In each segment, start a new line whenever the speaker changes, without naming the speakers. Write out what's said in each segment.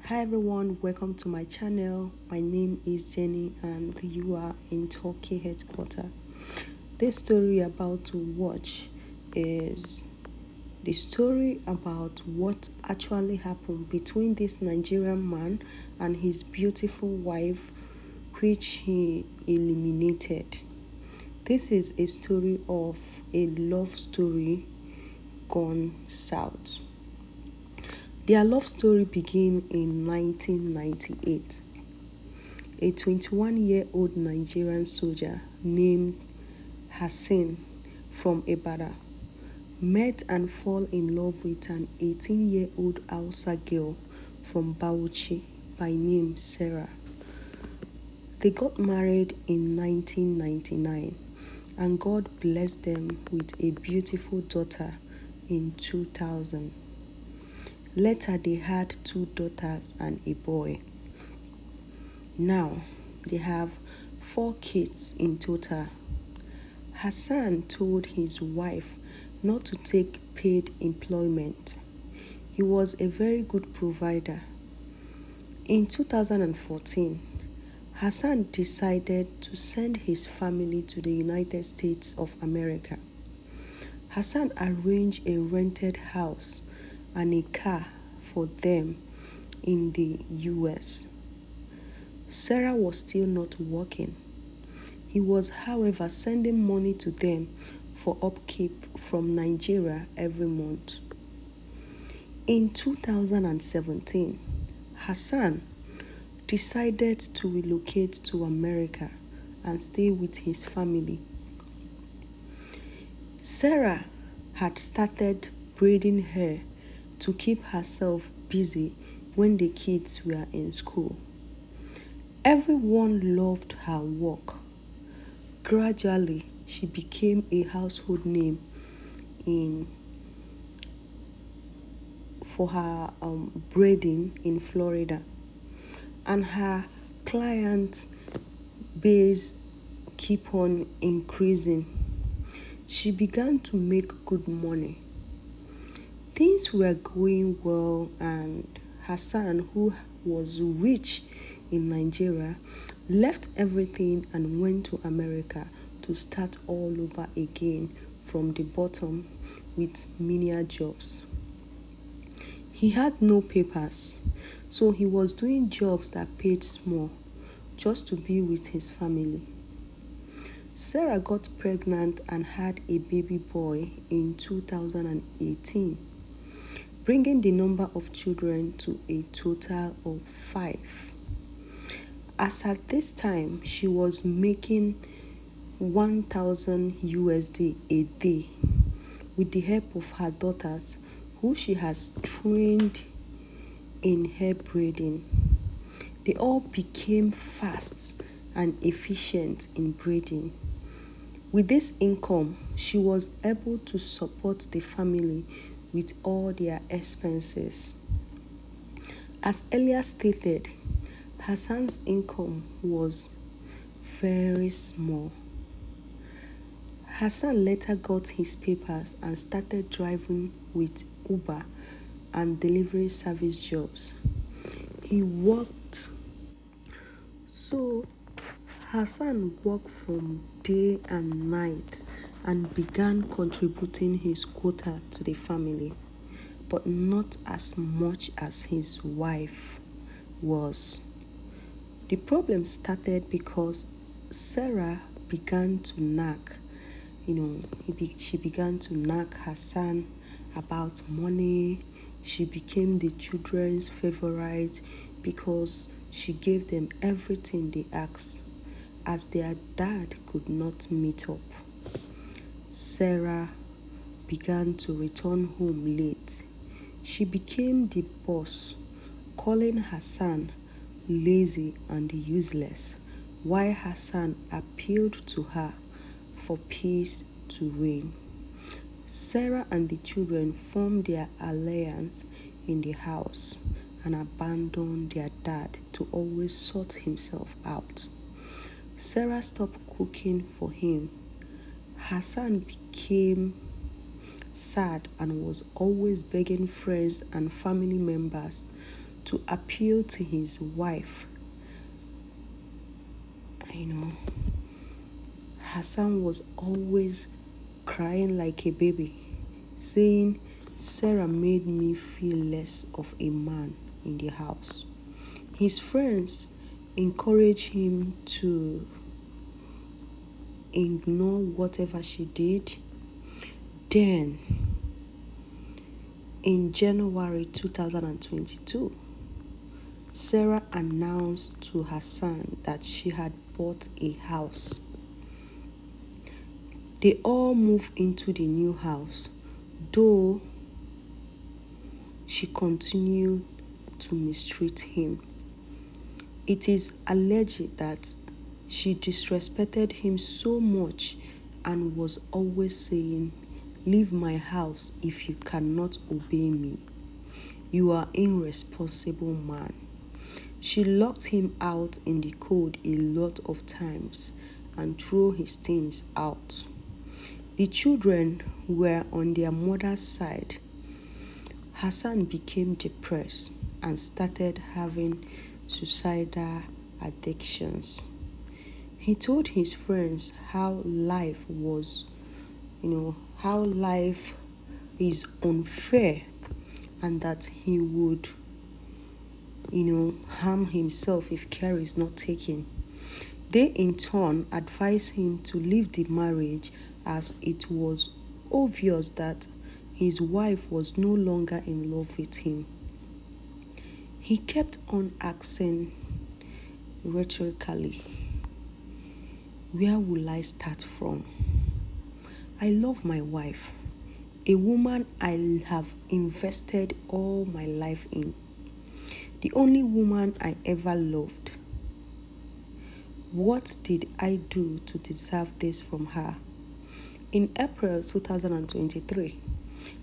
Hi everyone, welcome to my channel. My name is Jenny and you are in Turkey headquarters. This story about to watch is the story about what actually happened between this Nigerian man and his beautiful wife, which he eliminated. This is a story of a love story gone south. Their love story began in 1998. A 21-year-old Nigerian soldier named Hassan from Ibadan met and fell in love with an 18-year-old Hausa girl from Bauchi by name Sarah. They got married in 1999 and God blessed them with a beautiful daughter in 2000. Later, they had 2 daughters and a boy. Now, they have 4 kids in total. Hassan told his wife not to take paid employment. He was a very good provider. In 2014, Hassan decided to send his family to the United States of America. Hassan arranged a rented house and a car for them in the US. Sarah was still not working. He was, however, sending money to them for upkeep from Nigeria every month. In 2017, Hassan decided to relocate to America and stay with his family. Sarah had started braiding hair to keep herself busy when the kids were in school. Everyone loved her work. Gradually, she became a household name for her braiding in Florida, and her client base keep on increasing. She began to make good money. Things were going well, and Hassan, who was rich in Nigeria, left everything and went to America to start all over again from the bottom with menial jobs. He had no papers, so he was doing jobs that paid small just to be with his family. Sarah got pregnant and had a baby boy in 2018. Bringing the number of children to a total of 5. As at this time, she was making 1,000 USD a day with the help of her daughters, who she has trained in hair braiding. They all became fast and efficient in braiding. With this income, she was able to support the family with all their expenses. As earlier stated, Hassan's income was very small. Hassan later got his papers and started driving with Uber and delivery service jobs. He worked. So Hassan worked from day and night and began contributing his quota to the family, but not as much as his wife was. The problem started because Sarah began to nag. She began to nag Hassan about money. She became the children's favorite because she gave them everything they asked, as their dad could not meet up. Sarah began to return home late. She became the boss, calling Hassan lazy and useless, while Hassan appealed to her for peace to reign. Sarah and the children formed their alliance in the house and abandoned their dad to always sort himself out. Sarah stopped cooking for him. Hassan became sad and was always begging friends and family members to appeal to his wife. Hassan was always crying like a baby, saying, Sarah made me feel less of a man in the house. His friends encouraged him to ignore whatever she did. Then, in January 2022, Sarah announced to Hassan that she had bought a house. They all moved into the new house, though she continued to mistreat him. It is alleged that she disrespected him so much and was always saying, "Leave my house if you cannot obey me. You are an irresponsible man." She locked him out in the cold a lot of times and threw his things out. The children were on their mother's side. Hassan became depressed and started having suicidal addictions. He told his friends how life is unfair and that he would, harm himself if care is not taken. They in turn advised him to leave the marriage as it was obvious that his wife was no longer in love with him. He kept on asking rhetorically, "Where will I start from? I love my wife, a woman I have invested all my life in, the only woman I ever loved. What did I do to deserve this from her?" In April 2023,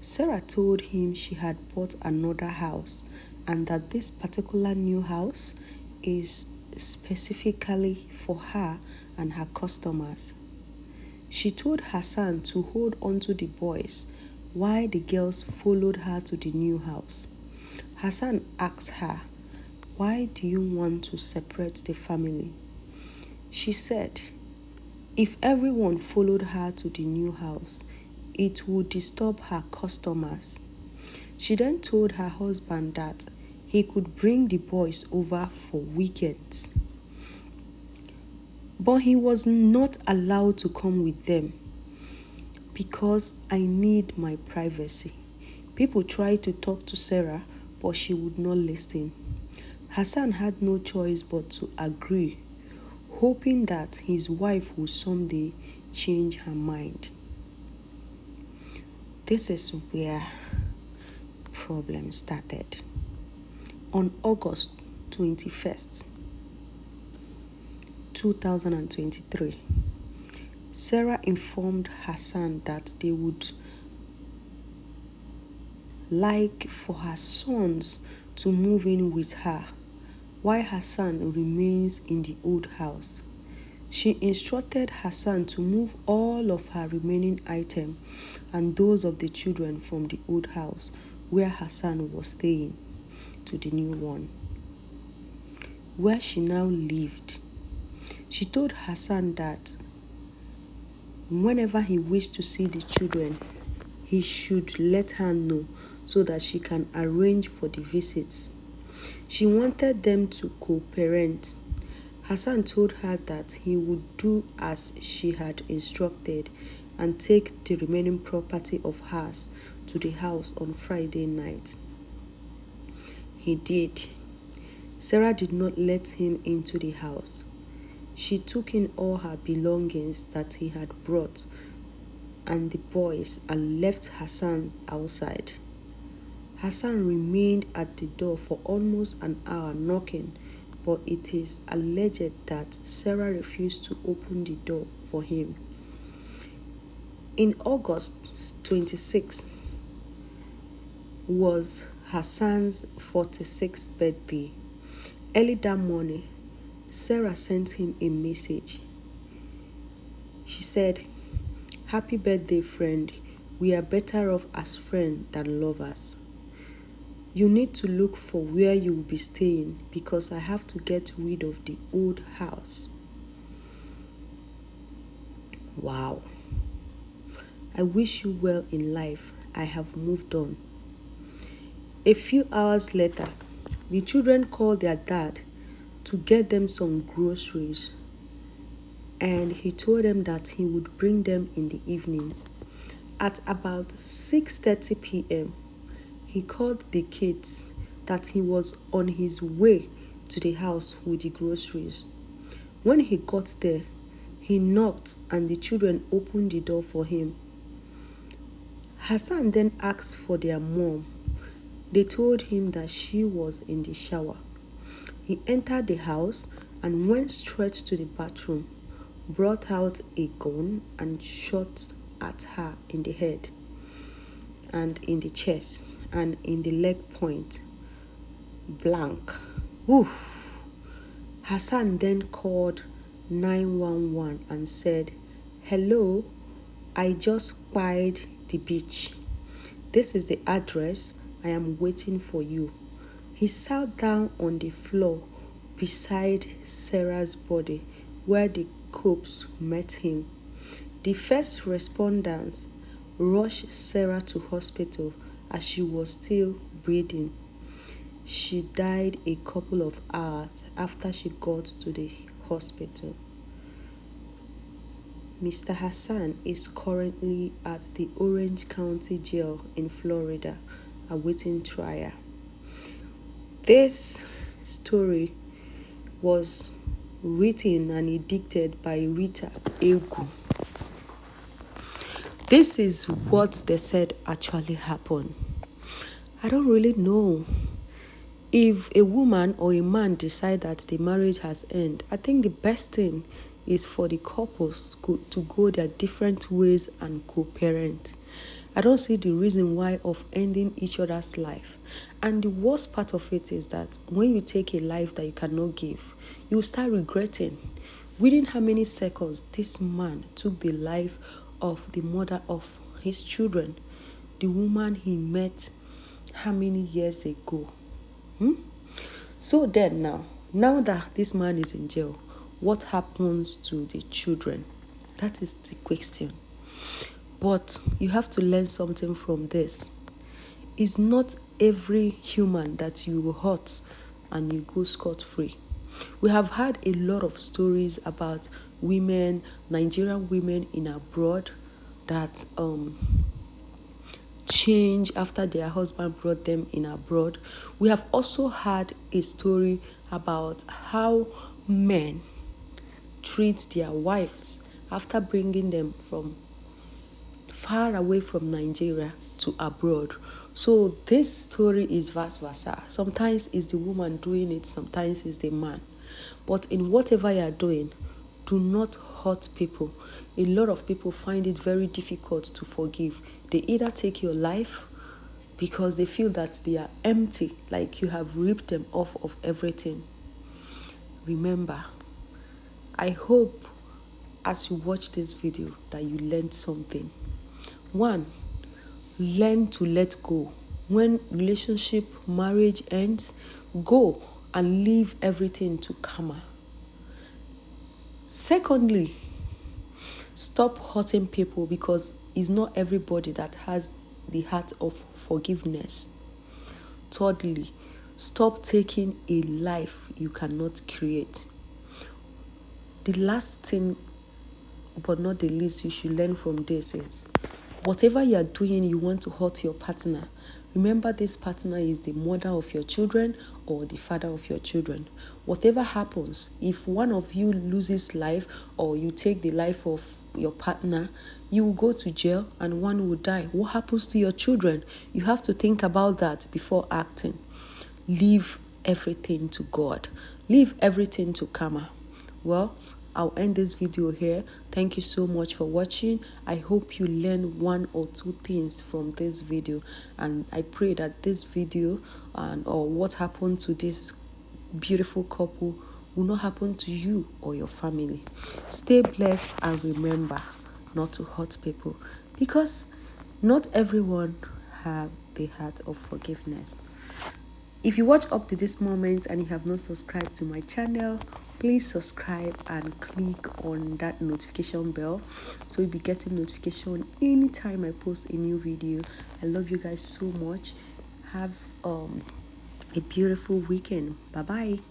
Sarah told him she had bought another house and that this particular new house is specifically for her and her customers. She told Hassan to hold on to the boys while the girls followed her to the new house. Hassan asked her, "Why do you want to separate the family?" She said, if everyone followed her to the new house, it would disturb her customers. She then told her husband that he could bring the boys over for weekends, but he was not allowed to come with them because I need my privacy. People tried to talk to Sarah, but she would not listen. Hassan had no choice but to agree, hoping that his wife would someday change her mind. This is where problem started. On August 21st, 2023, Sarah informed Hassan that they would like for her sons to move in with her, while Hassan remains in the old house. She instructed Hassan to move all of her remaining items and those of the children from the old house where Hassan was staying to the new one, where she now lived. She told Hassan that whenever he wished to see the children, he should let her know so that she can arrange for the visits. She wanted them to co-parent. Hassan told her that he would do as she had instructed and take the remaining property of hers to the house on Friday night. He did. Sarah did not let him into the house. She took in all her belongings that he had brought and the boys and left Hassan outside. Hassan remained at the door for almost an hour knocking, but it is alleged that Sarah refused to open the door for him. In August 26th was Hassan's 46th birthday. Early that morning, Sarah sent him a message. She said, "Happy birthday, friend. We are better off as friends than lovers. You need to look for where you will be staying because I have to get rid of the old house. Wow. I wish you well in life. I have moved on. A few hours later, the children called their dad to get them some groceries, and he told them that he would bring them in the evening. At about 6:30 p.m., he called the kids that he was on his way to the house with the groceries. When he got there, he knocked and the children opened the door for him. Hassan then asked for their mom. They told him that she was in the shower. He entered the house and went straight to the bathroom, brought out a gun and shot at her in the head and in the chest and in the leg point blank. Oof. Hassan then called 911 and said, "Hello, I just spied the beach. This is the address. I am waiting for you." He sat down on the floor beside Sarah's body where the corpse met him. The first responders rushed Sarah to hospital as she was still breathing. She died a couple of hours after she got to the hospital. Mr. Hassan is currently at the Orange County Jail in Florida awaiting trial. This story was written and edited by Rita Egu. This is what they said actually happened. I don't really know. If a woman or a man decide that the marriage has ended, I think the best thing is for the couples to go their different ways and co-parent. I don't see the reason why of ending each other's life. And the worst part of it is that when you take a life that you cannot give, you start regretting. Within how many seconds this man took the life of the mother of his children, the woman he met how many years ago? So then now that this man is in jail, what happens to the children? That is the question. But you have to learn something from this. It's not every human that you hurt and you go scot-free. We have had a lot of stories about women, Nigerian women in abroad that change after their husband brought them in abroad. We have also had a story about how men treat their wives after bringing them from far away from Nigeria to abroad. So this story is vice versa. Sometimes it's the woman doing it, sometimes it's the man. But in whatever you are doing, do not hurt people. A lot of people find it very difficult to forgive. They either take your life because they feel that they are empty, like you have ripped them off of everything. Remember, I hope as you watch this video that you learned something. 1, learn to let go. When relationship, marriage ends, go and leave everything to karma. Secondly, stop hurting people because it's not everybody that has the heart of forgiveness. Thirdly, stop taking a life you cannot create. The last thing, but not the least, you should learn from this is whatever you are doing, you want to hurt your partner. Remember, this partner is the mother of your children or the father of your children. Whatever happens, if one of you loses life or you take the life of your partner, you will go to jail and one will die. What happens to your children? You have to think about that before acting. Leave everything to God. Leave everything to karma. Well, I'll end this video here. Thank you so much for watching. I hope you learn 1 or 2 things from this video, and I pray that this video or what happened to this beautiful couple will not happen to you or your family. Stay blessed and remember not to hurt people because not everyone have the heart of forgiveness. If you watch up to this moment and you have not subscribed to my channel, please subscribe and click on that notification bell so you'll be getting notification anytime I post a new video. I love you guys so much. Have a beautiful weekend. Bye bye.